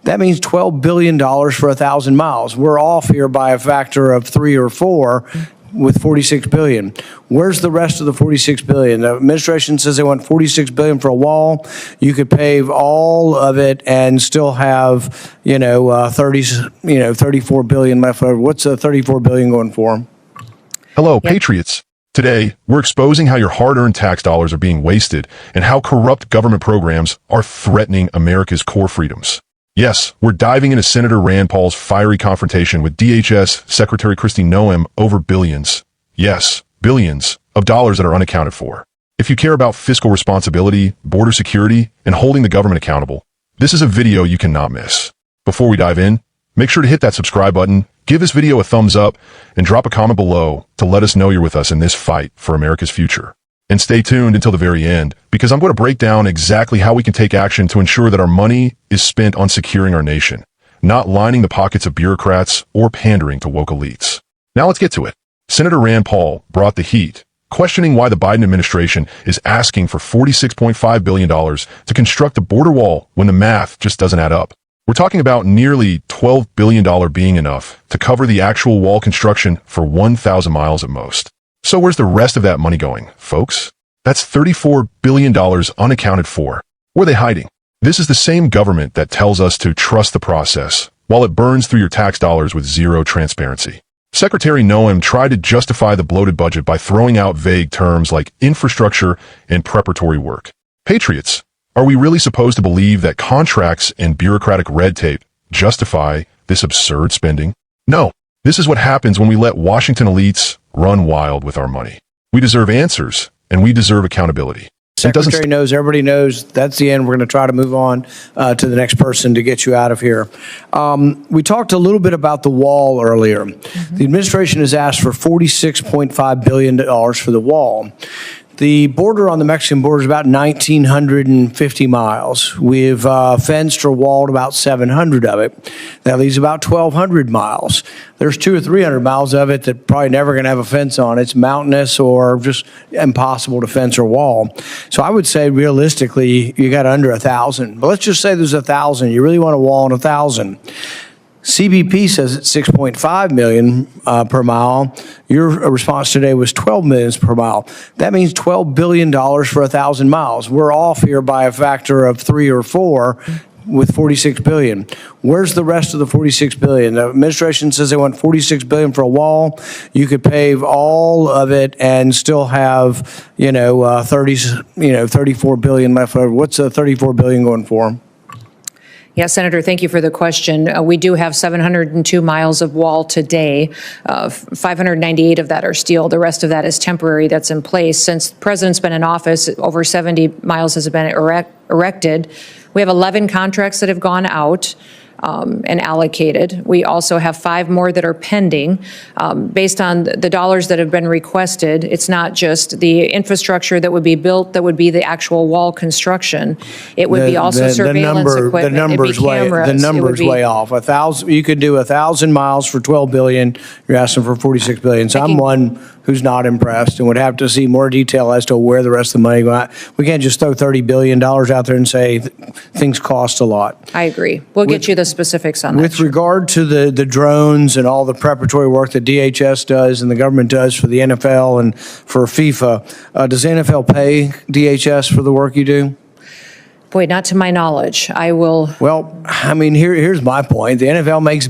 That means $12 billion for 1,000 miles. We're off here by a factor of 3 or 4 with $46 billion. Where's the rest of the $46 billion? The administration says they want $46 billion for a wall. You could pave all of it and still have, $34 billion left over. What's the $34 billion going for? Hello, patriots. Today, we're exposing how your hard-earned tax dollars are being wasted and how corrupt government programs are threatening America's core freedoms. Yes, we're diving into Senator Rand Paul's fiery confrontation with DHS Secretary Kristi Noem over billions. Yes, billions of dollars that are unaccounted for. If you care about fiscal responsibility, border security, and holding the government accountable, this is a video you cannot miss. Before we dive in, make sure to hit that subscribe button, give this video a thumbs up, and drop a comment below to let us know you're with us in this fight for America's future. And stay tuned until the very end, because I'm going to break down exactly how we can take action to ensure that our money is spent on securing our nation, not lining the pockets of bureaucrats or pandering to woke elites. Now let's get to it. Senator Rand Paul brought the heat, questioning why the Biden administration is asking for $46.5 billion to construct a border wall when the math just doesn't add up. We're talking about nearly $12 billion being enough to cover the actual wall construction for 1,000 miles at most. So where's the rest of that money going, folks? That's $34 billion unaccounted for. Where are they hiding? This is the same government that tells us to trust the process, while it burns through your tax dollars with zero transparency. Secretary Noem tried to justify the bloated budget by throwing out vague terms like infrastructure and preparatory work. Patriots, are we really supposed to believe that contracts and bureaucratic red tape justify this absurd spending? No. This is what happens when we let Washington elites run wild with our money. We deserve answers, and we deserve accountability. Secretary knows, everybody knows, that's the end. We're going to try to move on to the next person to get you out of here. We talked a little bit about the wall earlier. The administration has asked for $46.5 billion for the wall. The border on the Mexican border is about 1,950 miles. We've fenced or walled about 700 of it. That leaves about 1,200 miles. There's 200 or 300 miles of it that probably never going to have a fence on. It's mountainous or just impossible to fence or wall. So I would say realistically, you got under 1,000. But let's just say there's 1,000. You really want to wall on 1,000. CBP says it's $6.5 million per mile. Your response today was $12 million per mile. That means $12 billion for 1,000 miles. We're off here by a factor of 3 or 4 with $46 billion. Where's the rest of the $46 billion? The administration says they want $46 billion for a wall. You could pave all of it and still have, $34 billion left over. What's the $34 billion going for? Yeah, Senator, thank you for the question. We do have 702 miles of wall today. 598 of that are steel. The rest of that is temporary, that's in place. Since the president's been in office, over 70 miles has been erected. We have 11 contracts that have gone out and allocated. We also have 5 more that are pending. Based on the dollars that have been requested, it's not just the infrastructure that would be built, that would be the actual wall construction. It would be also surveillance equipment. The number's way off. 1,000. You could do 1,000 miles for $12 billion. You're asking for $46 billion. So I'm one who's not impressed and would have to see more detail as to where the rest of the money goes. We can't just throw $30 billion out there and say things cost a lot. I agree. We'll get you the specifics on that. With regard to the drones and all the preparatory work that DHS does and the government does for the NFL and for FIFA, does the NFL pay DHS for the work you do? Boy, not to my knowledge. I will. Well, I mean, here's my point. The NFL makes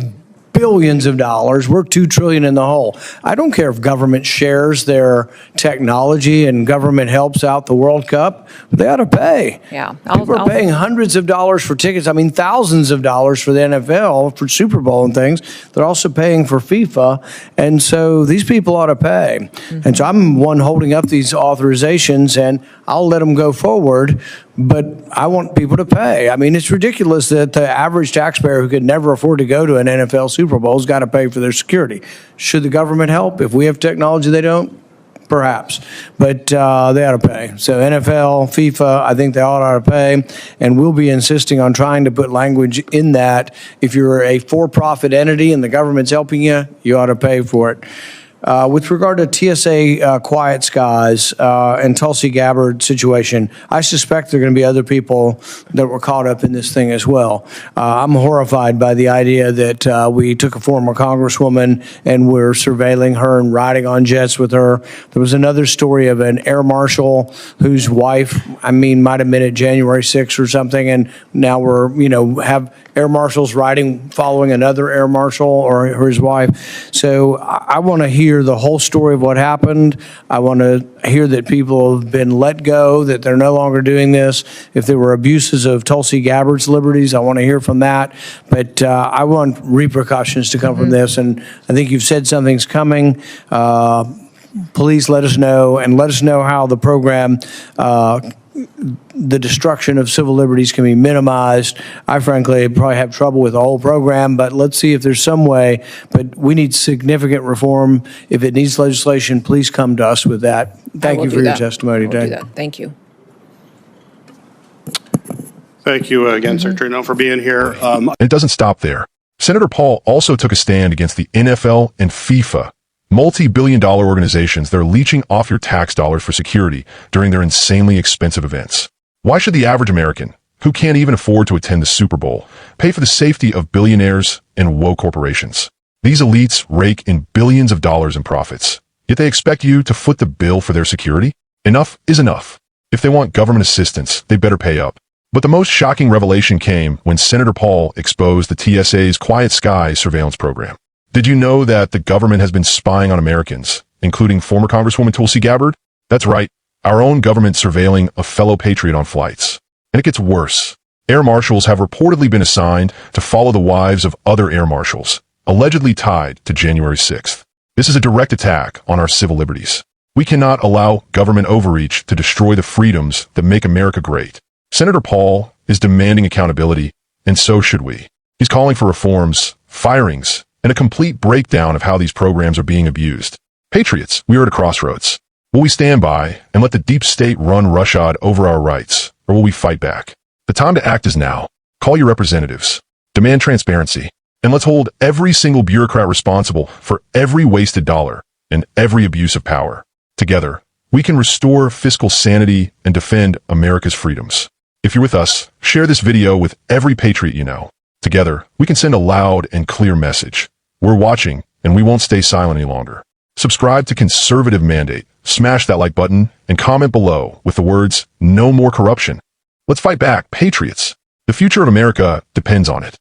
billions of dollars. We're $2 trillion in the hole. I don't care if government shares their technology and government helps out the World Cup. They ought to pay. Yeah, people are paying hundreds of dollars for tickets. I mean, thousands of dollars for the NFL for Super Bowl and things. They're also paying for FIFA, and so these people ought to pay. And so I'm one holding up these authorizations, and I'll let them go forward. But I want people to pay. I mean, it's ridiculous that the average taxpayer who could never afford to go to an NFL Super Bowl has got to pay for their security. Should the government help? If we have technology they don't, perhaps. But they ought to pay. So NFL, FIFA, I think they all ought to pay. And we'll be insisting on trying to put language in that. If you're a for-profit entity and the government's helping you, you ought to pay for it. With regard to TSA Quiet Skies and Tulsi Gabbard situation, I suspect there are going to be other people that were caught up in this thing as well. I'm horrified by the idea that we took a former congresswoman and we're surveilling her and riding on jets with her. There was another story of an air marshal whose wife, might have been at January 6th or something, and now we're, have air marshals following another air marshal or his wife. So I want to hear the whole story of what happened. I want to hear that people have been let go, that they're no longer doing this. If there were abuses of Tulsi Gabbard's liberties, I want to hear from that. But I want repercussions to come from this, and I think you've said something's coming. Please let us know, and let us know how the program, the destruction of civil liberties can be minimized. I frankly probably have trouble with the whole program, but let's see if there's some way. But we need significant reform. If it needs legislation, please come to us with that. Thank you for your testimony today. Thank you. Thank you again, Secretary Noem, for being here. It doesn't stop there. Senator Paul also took a stand against the NFL and FIFA, multi-billion-dollar organizations that are leeching off your tax dollars for security during their insanely expensive events. Why should the average American, who can't even afford to attend the Super Bowl, pay for the safety of billionaires and woke corporations? These elites rake in billions of dollars in profits, yet they expect you to foot the bill for their security? Enough is enough. If they want government assistance, they better pay up. But the most shocking revelation came when Senator Paul exposed the TSA's Quiet Skies surveillance program. Did you know that the government has been spying on Americans, including former Congresswoman Tulsi Gabbard? That's right, our own government surveilling a fellow patriot on flights. And it gets worse. Air marshals have reportedly been assigned to follow the wives of other air marshals, allegedly tied to January 6th. This is a direct attack on our civil liberties. We cannot allow government overreach to destroy the freedoms that make America great. Senator Paul is demanding accountability, and so should we. He's calling for reforms, firings, and a complete breakdown of how these programs are being abused. Patriots, we are at a crossroads. Will we stand by and let the deep state run roughshod over our rights, or will we fight back? The time to act is now. Call your representatives. Demand transparency. And let's hold every single bureaucrat responsible for every wasted dollar and every abuse of power. Together, we can restore fiscal sanity and defend America's freedoms. If you're with us, share this video with every patriot you know. Together, we can send a loud and clear message. We're watching, and we won't stay silent any longer. Subscribe to Conservative Mandate, smash that like button, and comment below with the words, "No more corruption." Let's fight back, patriots. The future of America depends on it.